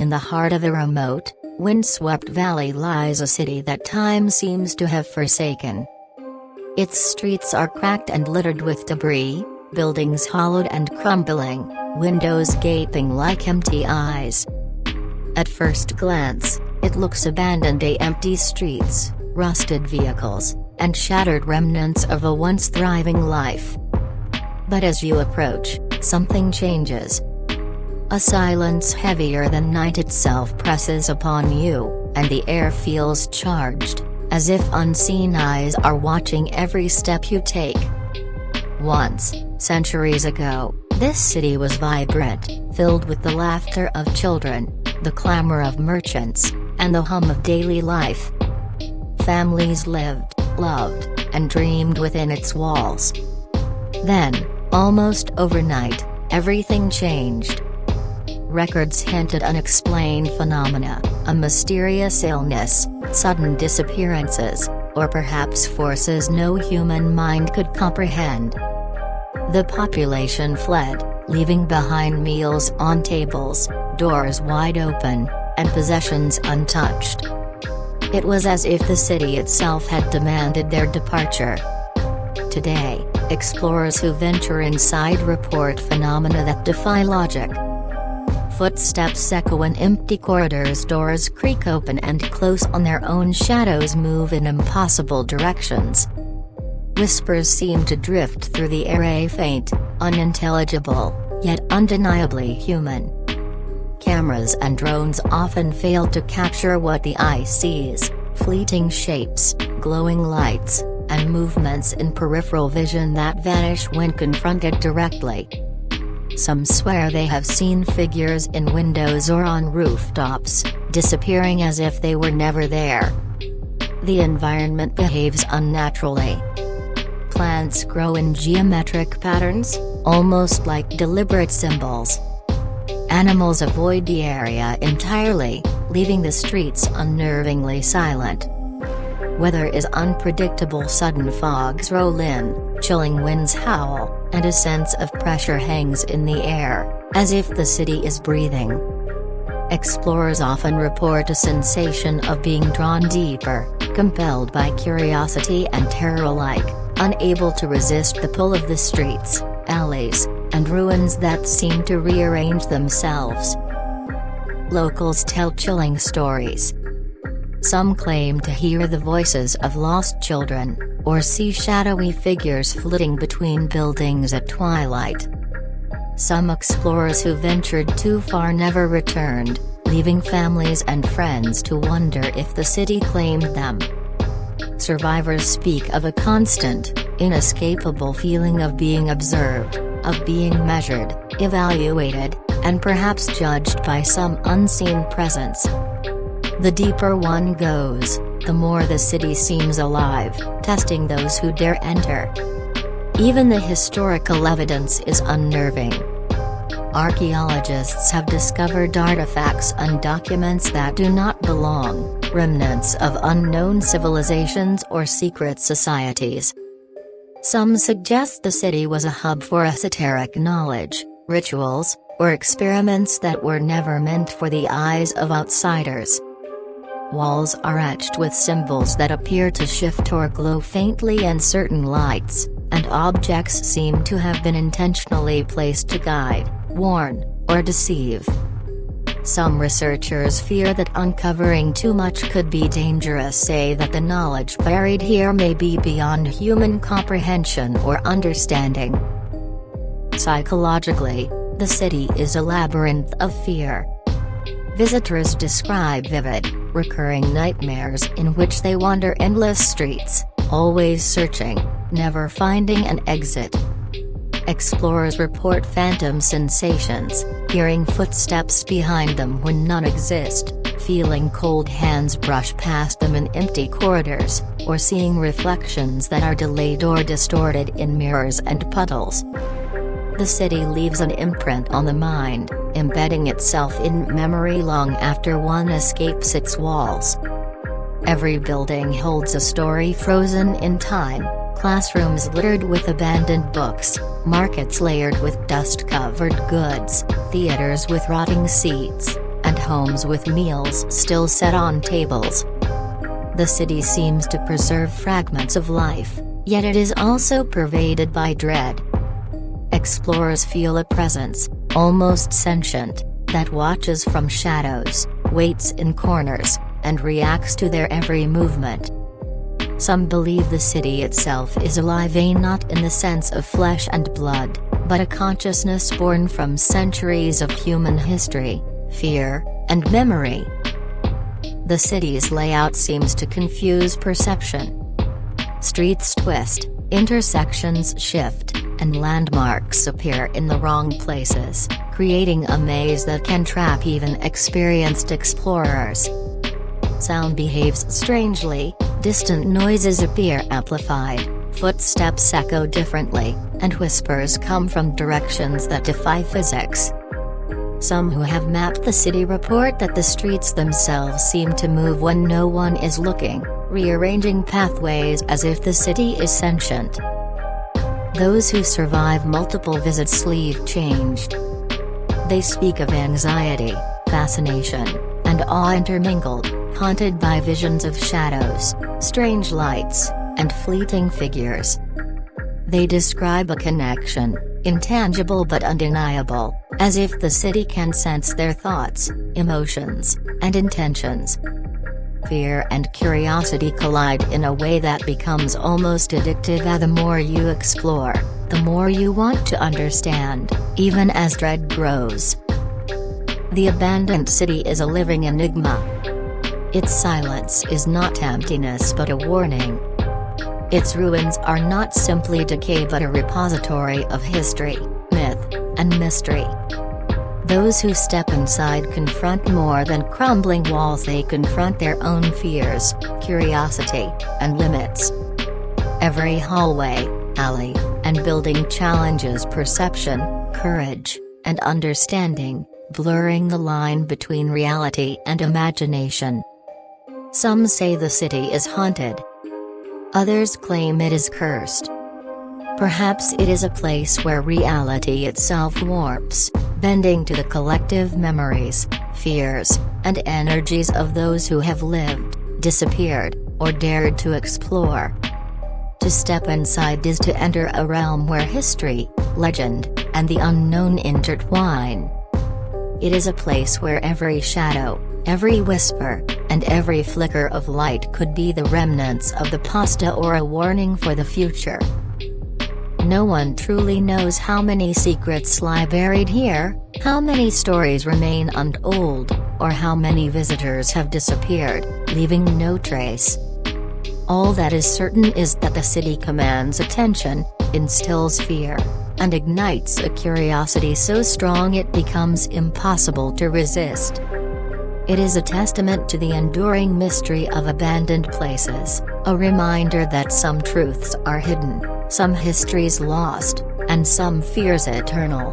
In the heart of a remote, windswept valley lies a city that time seems to have forsaken. Its streets are cracked and littered with debris, buildings hollowed and crumbling, windows gaping like empty eyes. At first glance, it looks abandoned: empty streets, rusted vehicles, and shattered remnants of a once thriving life. But as you approach, something changes. A silence heavier than night itself presses upon you, and the air feels charged, as if unseen eyes are watching every step you take. Once, centuries ago, this city was vibrant, filled with the laughter of children, the clamor of merchants, and the hum of daily life. Families lived, loved, and dreamed within its walls. Then, almost overnight, everything changed. Records hinted unexplained phenomena, a mysterious illness, sudden disappearances, or perhaps forces no human mind could comprehend. The population fled, leaving behind meals on tables, doors wide open, and possessions untouched. It was as if the city itself had demanded their departure. Today, explorers who venture inside report phenomena that defy logic. Footsteps echo in empty corridors, doors creak open and close on their own, shadows move in impossible directions. Whispers seem to drift through the air, faint, unintelligible, yet undeniably human. Cameras and drones often fail to capture what the eye sees: fleeting shapes, glowing lights, and movements in peripheral vision that vanish when confronted directly. Some swear they have seen figures in windows or on rooftops, disappearing as if they were never there. The environment behaves unnaturally. Plants grow in geometric patterns, almost like deliberate symbols. Animals avoid the area entirely, leaving the streets unnervingly silent. Weather is unpredictable: sudden fogs roll in, chilling winds howl, and a sense of pressure hangs in the air, as if the city is breathing. Explorers often report a sensation of being drawn deeper, compelled by curiosity and terror alike, unable to resist the pull of the streets, alleys, and ruins that seem to rearrange themselves. Locals tell chilling stories. Some claim to hear the voices of lost children, or see shadowy figures flitting between buildings at twilight. Some explorers who ventured too far never returned, leaving families and friends to wonder if the city claimed them. Survivors speak of a constant, inescapable feeling of being observed, of being measured, evaluated, and perhaps judged by some unseen presence. The deeper one goes, the more the city seems alive, testing those who dare enter. Even the historical evidence is unnerving. Archaeologists have discovered artifacts and documents that do not belong, remnants of unknown civilizations or secret societies. Some suggest the city was a hub for esoteric knowledge, rituals, or experiments that were never meant for the eyes of outsiders. Walls are etched with symbols that appear to shift or glow faintly in certain lights, and objects seem to have been intentionally placed to guide, warn, or deceive. Some researchers fear that uncovering too much could be dangerous, say that the knowledge buried here may be beyond human comprehension or understanding. Psychologically, the city is a labyrinth of fear. Visitors describe vivid, recurring nightmares in which they wander endless streets, always searching, never finding an exit. Explorers report phantom sensations, hearing footsteps behind them when none exist, feeling cold hands brush past them in empty corridors, or seeing reflections that are delayed or distorted in mirrors and puddles. The city leaves an imprint on the mind, embedding itself in memory long after one escapes its walls. Every building holds a story frozen in time: classrooms littered with abandoned books, markets layered with dust-covered goods, theaters with rotting seats, and homes with meals still set on tables. The city seems to preserve fragments of life, yet it is also pervaded by dread. Explorers feel a presence, almost sentient, that watches from shadows, waits in corners, and reacts to their every movement. Some believe the city itself is alive, not in the sense of flesh and blood, but a consciousness born from centuries of human history, fear, and memory. The city's layout seems to confuse perception. Streets twist, intersections shift, and landmarks appear in the wrong places, creating a maze that can trap even experienced explorers. Sound behaves strangely, distant noises appear amplified, footsteps echo differently, and whispers come from directions that defy physics. Some who have mapped the city report that the streets themselves seem to move when no one is looking, rearranging pathways as if the city is sentient. Those who survive multiple visits leave changed. They speak of anxiety, fascination, and awe intermingled, haunted by visions of shadows, strange lights, and fleeting figures. They describe a connection, intangible but undeniable, as if the city can sense their thoughts, emotions, and intentions. Fear and curiosity collide in a way that becomes almost addictive. As the more you explore, the more you want to understand, even as dread grows. The abandoned city is a living enigma. Its silence is not emptiness but a warning. Its ruins are not simply decay but a repository of history, myth, and mystery. Those who step inside confront more than crumbling walls. They confront their own fears, curiosity, and limits. Every hallway, alley, and building challenges perception, courage, and understanding, blurring the line between reality and imagination. Some say the city is haunted. Others claim it is cursed. Perhaps it is a place where reality itself warps, bending to the collective memories, fears, and energies of those who have lived, disappeared, or dared to explore. To step inside is to enter a realm where history, legend, and the unknown intertwine. It is a place where every shadow, every whisper, and every flicker of light could be the remnants of the past or a warning for the future. No one truly knows how many secrets lie buried here, how many stories remain untold, or how many visitors have disappeared, leaving no trace. All that is certain is that the city commands attention, instills fear, and ignites a curiosity so strong it becomes impossible to resist. It is a testament to the enduring mystery of abandoned places, a reminder that some truths are hidden, some histories lost, and some fears eternal.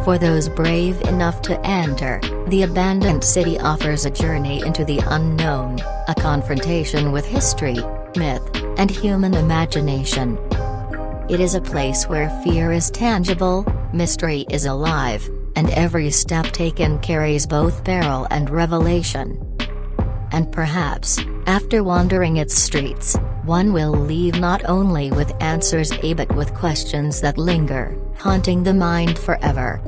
For those brave enough to enter, the abandoned city offers a journey into the unknown, a confrontation with history, myth, and human imagination. It is a place where fear is tangible, mystery is alive, and every step taken carries both peril and revelation. And perhaps, after wandering its streets, one will leave not only with answers but with questions that linger, haunting the mind forever.